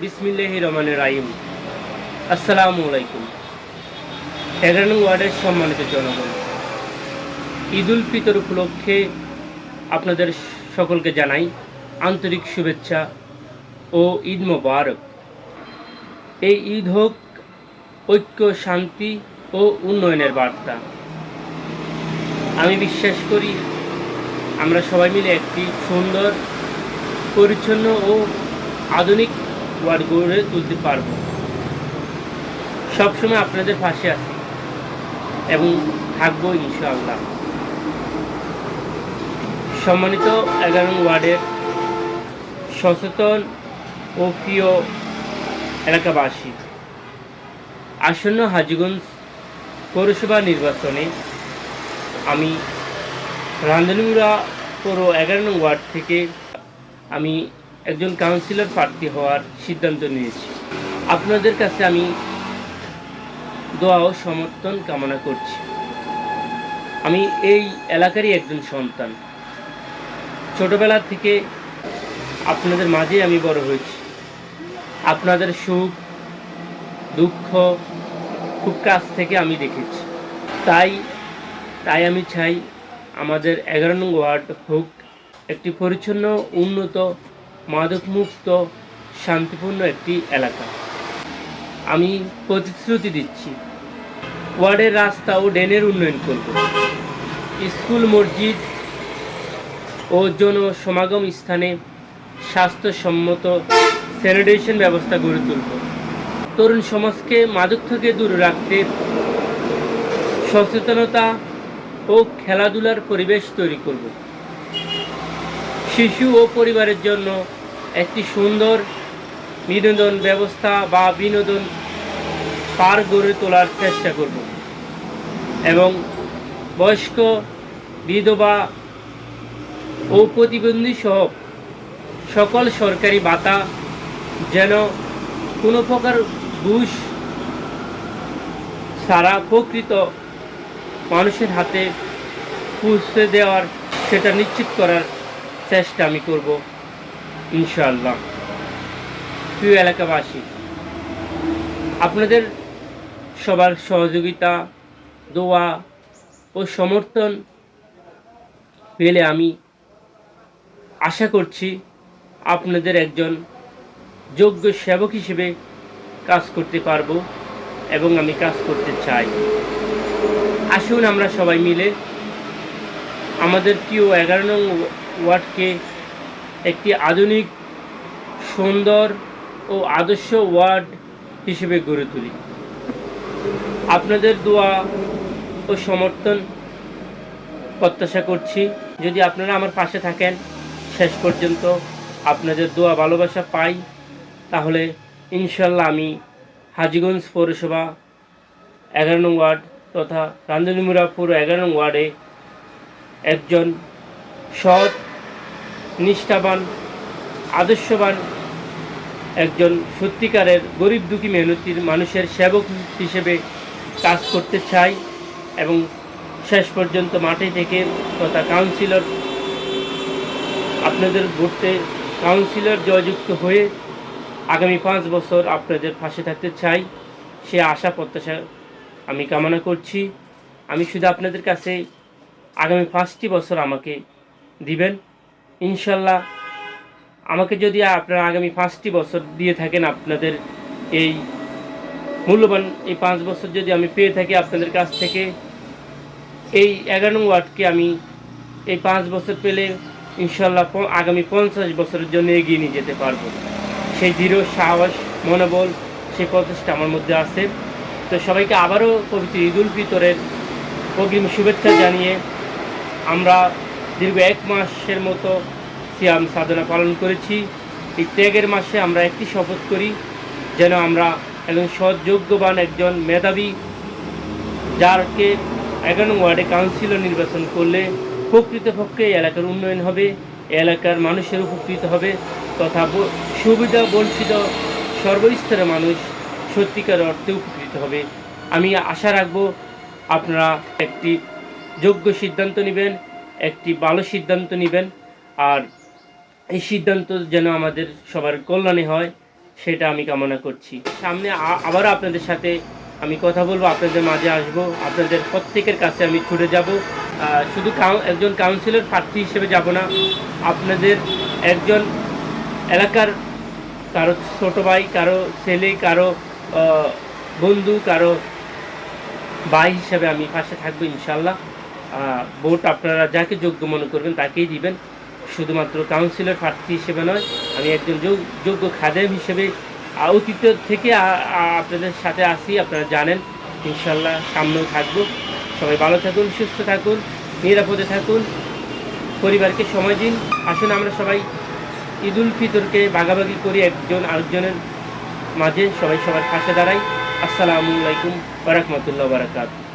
বিসমিল্লাহির রহমানির রহিম। আসসালামু আলাইকুম। 11 নং ওয়ার্ডের সম্মানিত জনগণ, ঈদ উল ফিতর উপলক্ষে আপনাদের সকলকে জানাই আন্তরিক শুভেচ্ছা ও ঈদ মোবারক। এই ঈদ হোক ঐক্য, শান্তি ও উন্নয়নের বার্তা। আমি বিশ্বাস করি আমরা সবাই মিলে একটি সুন্দর, পরিচ্ছন্ন ও আধুনিক ওয়ার্ড গড়ে তুলতে পারব। সবসময় আপনাদের পাশে আছি এবং থাকবো ইনশাআল্লাহ। সম্মানিত 11 নং ওয়ার্ডের সচেতন ও প্রিয় এলাকাবাসী, আসন্ন হাজীগঞ্জ পৌরসভা নির্বাচনে আমি রান্ধনীমুড়া পৌর 11 নং ওয়ার্ড থেকে আমি একজন কাউন্সিলর প্রার্থী হওয়ার সিদ্ধান্ত নিয়েছি। আপনাদের কাছে আমি দোয়া ও সমর্থন কামনা করছি। আমি এই এলাকারই একজন সন্তান। ছোটবেলা থেকে আপনাদের মাঝে আমি বড় হয়েছি। আপনাদের সুখ দুঃখ খুব কাছ থেকে আমি দেখেছি। তাই আমি চাই আমাদের 11 নং ওয়ার্ড হোক একটি পরিচ্ছন্ন, উন্নত, মাদকমুক্ত, শান্তিপূর্ণ একটি এলাকা। আমি প্রতিশ্রুতি দিচ্ছি, ওয়ার্ডের রাস্তা ও ড্রেনের উন্নয়ন করব, স্কুল, মসজিদ ও জনসমাগম স্থানে স্বাস্থ্যসম্মত স্যানিটেশন ব্যবস্থা গড়ে তুলব, তরুণ সমাজকে মাদক থেকে দূরে রাখতে সচেতনতা ও খেলাধুলার পরিবেশ তৈরি করব, শিশু ও পরিবারের জন্য একটি সুন্দর বিনোদন ব্যবস্থা বা বিনোদন পার্ক গড়ে তোলার চেষ্টা করব এবং বয়স্ক, বিধবা ও প্রতিবন্ধী সহ সকল সরকারি ভাতা যেন কোনো প্রকার ঘুষ ছাড়া প্রকৃত মানুষের হাতে পৌঁছে দেওয়ার সেটা নিশ্চিত করার চেষ্টা আমি করব ইনশাআল্লাহ। প্রিয় এলাকাবাসী, আপনাদের সবার সহযোগিতা, দোয়া ও সমর্থন পেলে আমি আশা করছি আপনাদের একজন যোগ্য সেবক হিসেবে কাজ করতে পারব এবং আমি কাজ করতে চাই। আসুন আমরা সবাই মিলে আমাদের প্রিয় 11 নং ওয়ার্ডকে একটি আধুনিক, সুন্দর ও আদর্শ ওয়ার্ড হিসেবে গড়ে তুলি। আপনাদের দোয়া ও সমর্থন প্রত্যাশা করছি। যদি আপনারা আমার পাশে থাকেন, শেষ পর্যন্ত আপনাদের দোয়া ভালোবাসা পাই, তাহলে ইনশাল্লাহ আমি হাজীগঞ্জ পৌরসভা 11 নং ওয়ার্ড তথা রান্ধনীমুড়া পৌর 11 নং ওয়ার্ডে একজন সৎ, নিষ্ঠাবান, আদর্শবান, একজন সত্যিকারের গরিব দুঃখী মেহনতির মানুষের সেবক হিসেবে কাজ করতে চাই এবং শেষ পর্যন্ত মাঠে থেকে তথা কাউন্সিলর, আপনাদের ভোটে কাউন্সিলর জয়যুক্ত হয়ে আগামী 5 বছর আপনাদের পাশে থাকতে চাই। সে আশা প্রত্যাশা আমি কামনা করছি। আমি শুধু আপনাদের কাছে আগামী 5টি বছর আমাকে দিবেন ইনশাল্লাহ। আমাকে যদি আপনারা আগামী 5টি বছর দিয়ে থাকেন, আপনাদের এই মূল্যবান এই 5 বছর যদি আমি পেয়ে থাকি আপনাদের কাছ থেকে, এই 11 নং ওয়ার্ডকে আমি এই 5 বছর পেলে ইনশাল্লাহ আগামী 50 বছরের জন্য এগিয়ে নিয়ে যেতে পারবো। সেই দৃঢ় সাহস, মনোবল, সেই প্রচেষ্টা আমার মধ্যে আছে। তো সবাইকে আবারও পবিত্র ঈদ উল ফিতরের অগ্রিম শুভেচ্ছা জানিয়ে আমরা দীর্ঘ 1 মাসের মতো সিয়াম সাধনা পালন করেছি। এই ত্যাগের মাসে আমরা একটি শপথ করি, যেন আমরা একজন সৎ, যোগ্যবান, একজন মেধাবী, যারকে 11 নং ওয়ার্ডে কাউন্সিলর নির্বাচন করলে প্রকৃতপক্ষে এলাকার উন্নয়ন হবে, এলাকার মানুষের উপকৃত হবে তথা সুবিধা বঞ্চিত সর্বস্তরের মানুষ সত্যিকার অর্থে উপকৃত হবে। আমি আশা রাখবো আপনারা একটি যোগ্য সিদ্ধান্ত নেবেন, একটি ভালো সিদ্ধান্ত নেবেন, আর এই সিদ্ধান্ত যেন আমাদের সবার কল্যাণে হয় সেটা আমি কামনা করছি। সামনে আবারও আপনাদের সাথে আমি কথা বলবো, আপনাদের মাঝে আসবো, আপনাদের প্রত্যেকের কাছে আমি ছুটে যাব। শুধু একজন কাউন্সিলর প্রার্থী হিসেবে যাব না, আপনাদের একজন এলাকার কারো ছোট ভাই, কারো ছেলে, কারো বন্ধু, কারো ভাই হিসেবে আমি পাশে থাকবো ইনশাল্লাহ। ভোট আপনারা যাকে যোগ্য মনে করবেন তাকেই দিবেন, শুধুমাত্র কাউন্সিলর প্রার্থী হিসেবে নয়। আমি একজন যোগ্য খাদেম হিসেবে অতীত থেকে আপনাদের সাথে আসি, আপনারা জানেন। ইনশাল্লাহ সামনেও থাকবো। সবাই ভালো থাকুন, সুস্থ থাকুন, নিরাপদে থাকুন, পরিবারকে সময় দিন। আসুন আমরা সবাই ঈদ উল ফিতরকে ভাগাভাগি করি, একজন আরেকজনের মাঝে সবাই সবার পাশে দাঁড়াই। আসসালামু আলাইকুম ওয়া রাহমাতুল্লাহি ওয়া বারাকাতুহু।